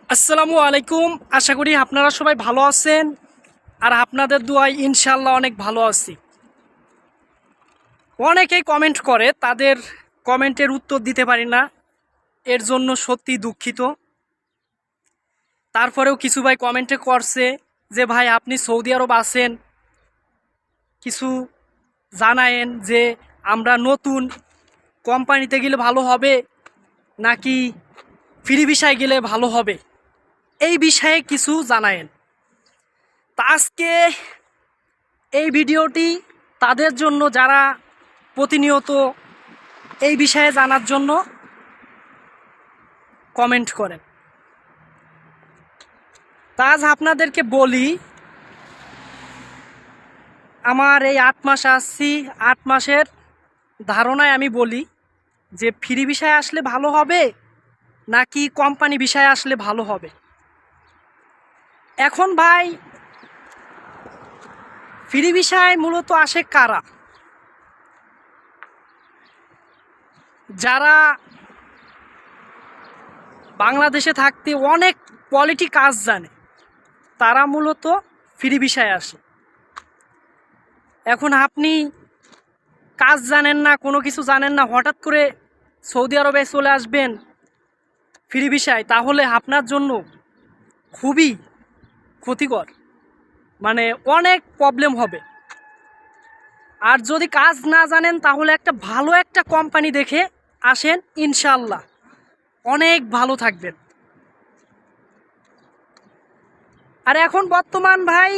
আসসালামু আলাইকুম। আশা করি আপনারা সবাই ভালো আছেন আর আপনাদের দোয়ায় ইনশাল্লাহ অনেক ভালো আছি। অনেকেই কমেন্ট করে, তাদের কমেন্টের উত্তর দিতে পারি না, এর জন্য সত্যি দুঃখিত। তারপরেও কিছু ভাই কমেন্টে করছে যে ভাই আপনি সৌদি আরব আছেন, কিছু জানায়েন যে আমরা নতুন কোম্পানিতে গেলে ভালো হবে নাকি ফ্রি ভিসায় গেলে ভালো হবে, এই বিষয়ে কিছু জানায়েন। তা আজকে এই ভিডিওটি তাদের জন্য যারা প্রতিনিয়ত এই বিষয়ে জানার জন্য কমেন্ট করেন। তা আজ আপনাদেরকে বলি, আমার এই 8 মাস আসছি, 8 মাসের ধারণায় আমি বলি যে ফ্রি ভিসায় আসলে ভালো হবে নাকি কোম্পানি ভিসায় আসলে ভালো হবে। এখন ভাই ফ্রি ভিসায় মূলত আসে কারা? যারা বাংলাদেশে থাকতে অনেক কোয়ালিটি কাজ জানে, তারা মূলত ফ্রি ভিসায় আসে। এখন আপনি কাজ জানেন না, কোনো কিছু জানেন না, হঠাৎ করে সৌদি আরবে চলে আসবেন ফ্রি ভিসায়, তাহলে আপনার জন্য খুবই ক্ষতিকর, মানে অনেক প্রবলেম হবে। আর যদি কাজ না জানেন তাহলে একটা ভালো একটা কোম্পানি দেখে আসেন, ইনশাল্লাহ অনেক ভালো থাকবেন। আর এখন বর্তমান ভাই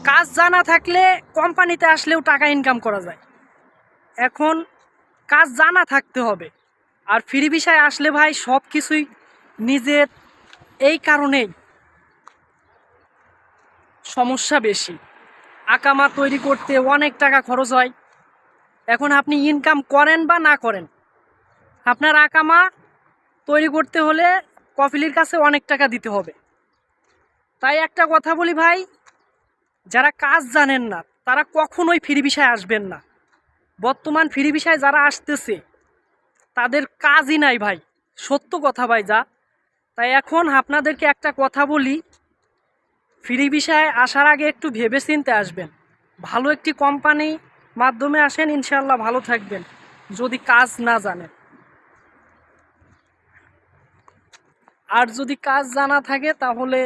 কাজ জানা থাকলে কোম্পানিতে আসলেও টাকা ইনকাম করা যায়। এখন কাজ জানা থাকতে হবে। আর ফ্রি ভিসায় আসলে ভাই সব কিছুই নিজের, এই কারণেই সমস্যা বেশি। আকামা তৈরি করতে অনেক টাকা খরচ হয়। এখন আপনি ইনকাম করেন বা না করেন, আপনার আকামা তৈরি করতে হলে কফিলের কাছে অনেক টাকা দিতে হবে। তাই একটা কথা বলি ভাই, যারা কাজ জানেন না তারা কখনোই ফ্রি ভিসায় আসবেন না। বর্তমান ফ্রি ভিসায় যারা আসতেছে তাদের কাজই নাই ভাই, সত্য কথা ভাই যা। তাই এখন আপনাদেরকে একটা কথা বলি, ফ্রি ভিসায় আসার আগে একটু ভেবেচিন্তে আসবেন। ভালো একটি কোম্পানি মাধ্যমে আসেন, ইনশাল্লাহ ভালো থাকবেন। যদি কাজ না জানেন, আর যদি কাজ জানা থাকে তাহলে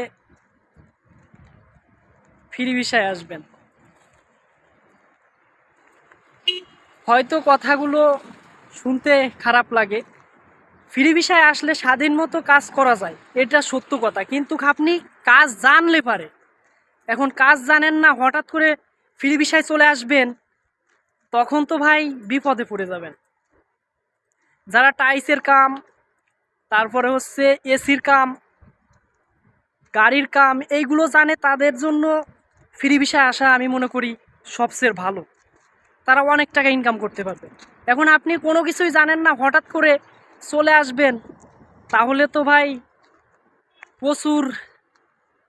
ফ্রি ভিসায় আসবেন। হয়তো কথাগুলো শুনতে খারাপ লাগে, ফ্রি ভিসায় আসলে স্বাধীন মতো কাজ করা যায়, এটা সত্য কথা, কিন্তু আপনি কাজ জানলে পারে। এখন কাজ জানেন না, হঠাৎ করে ফ্রি ভিসায় চলে আসবেন, তখন তো ভাই বিপদে পড়ে যাবেন। যারা টাইলসের কাম, তারপরে হচ্ছে এসির কাম, গাড়ির কাম, এইগুলো জানে, তাদের জন্য ফ্রি ভিসায় আসা আমি মনে করি সবচেয়ে ভালো। তারা অনেক টাকা ইনকাম করতে পারবে। এখন আপনি কোনো কিছুই জানেন না, হঠাৎ করে চলে আসবেন, তাহলে তো ভাই প্রচুর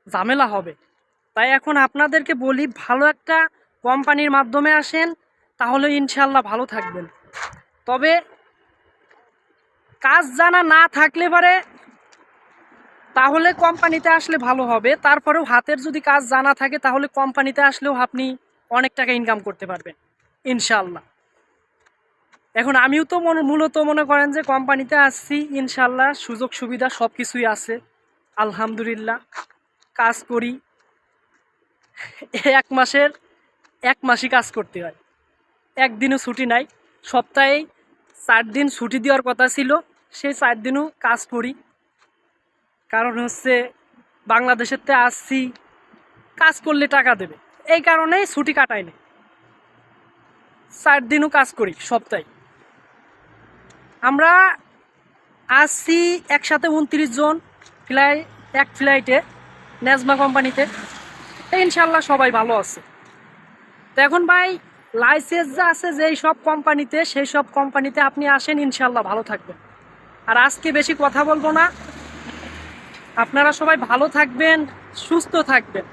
ঝামেলা হবে। তাই এখন আপনাদেরকে বলি, ভালো একটা কোম্পানির মাধ্যমে আসেন, তাহলে ইনশাল্লাহ ভালো থাকবেন। তবে কাজ জানা না থাকলে পারে তাহলে কোম্পানিতে আসলে ভালো হবে। তারপরেও হাতের যদি কাজ জানা থাকে তাহলে কোম্পানিতে আসলেও আপনি অনেক টাকা ইনকাম করতে পারবেন ইনশাল্লাহ। এখন আমিও তো মূলত মনে করেন যে কোম্পানিতে আসছি, ইনশাল্লাহ সুযোগ সুবিধা সব কিছুই আছে, আলহামদুলিল্লাহ। কাজ করি, 1 মাসই কাজ করতে হয়, একদিনও ছুটি নাই। সপ্তাহে 4 দিন ছুটি দেওয়ার কথা ছিল, সেই 4 দিনও কাজ করি। কারণ হচ্ছে বাংলাদেশেরতে আসছি, কাজ করলে টাকা দেবে, এই কারণেই ছুটি কাটাই না, 4 দিনও কাজ করি সপ্তাহে। আমরা আসছি একসাথে 29 জন, এক ফ্লাইটে নেজমা কোম্পানিতে। ইনশাল্লাহ সবাই ভালো আছে। তো এখন ভাই লাইসেন্স যা আছে যেই সব কোম্পানিতে, সেই সব কোম্পানিতে আপনি আসেন, ইনশাল্লাহ ভালো থাকবেন। আর আজকে বেশি কথা বলবো না, আপনারা সবাই ভালো থাকবেন, সুস্থ থাকবেন।